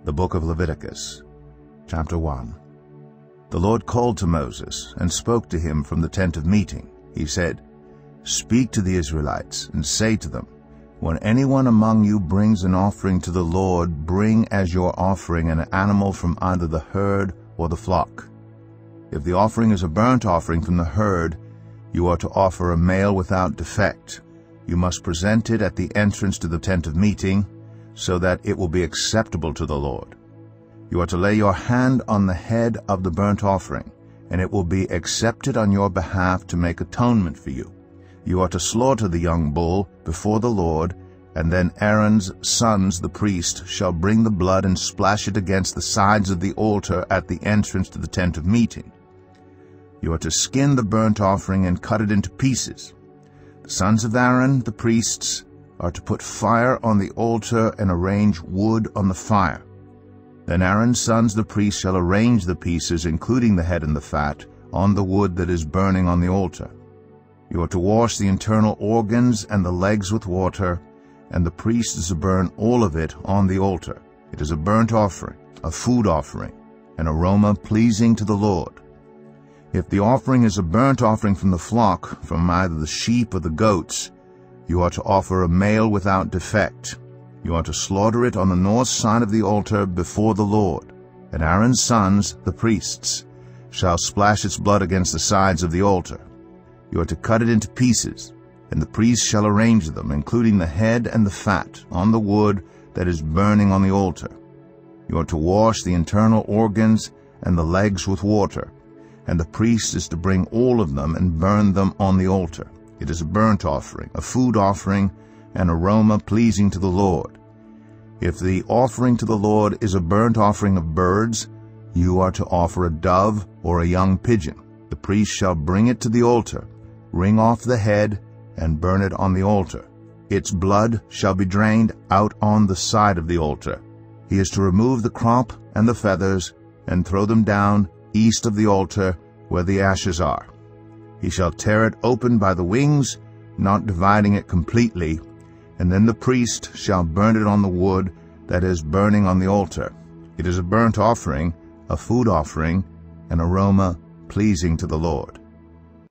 The book of Leviticus, chapter 1. The Lord called to Moses and spoke to him from the tent of meeting. He said, "Speak to the Israelites and say to them, when anyone among you brings an offering to the Lord, bring as your offering an animal from either the herd or the flock. If the offering is a burnt offering from the herd, you are to offer a male without defect. You must present it at the entrance to the tent of meeting, so that it will be acceptable to the Lord. You are to lay your hand on the head of the burnt offering, and it will be accepted on your behalf to make atonement for you. You are to slaughter the young bull before the Lord, and then Aaron's sons, the priest, shall bring the blood and splash it against the sides of the altar at the entrance to the tent of meeting. You are to skin the burnt offering and cut it into pieces. The sons of Aaron, the priests, are to put fire on the altar and arrange wood on the fire. Then Aaron's sons, the priests, shall arrange the pieces, including the head and the fat, on the wood that is burning on the altar. You are to wash the internal organs and the legs with water, and the priest is to burn all of it on the altar. It is a burnt offering, a food offering, an aroma pleasing to the Lord. If the offering is a burnt offering from the flock, from either the sheep or the goats, you are to offer a male without defect. You are to slaughter it on the north side of the altar before the Lord, and Aaron's sons, the priests, shall splash its blood against the sides of the altar. You are to cut it into pieces, and the priest shall arrange them, including the head and the fat, on the wood that is burning on the altar. You are to wash the internal organs and the legs with water, and the priest is to bring all of them and burn them on the altar. It is a burnt offering, a food offering, an aroma pleasing to the Lord. If the offering to the Lord is a burnt offering of birds, you are to offer a dove or a young pigeon. The priest shall bring it to the altar, wring off the head, and burn it on the altar. Its blood shall be drained out on the side of the altar. He is to remove the crop and the feathers, and throw them down east of the altar where the ashes are. He shall tear it open by the wings, not dividing it completely, and then the priest shall burn it on the wood that is burning on the altar. It is a burnt offering, a food offering, an aroma pleasing to the Lord.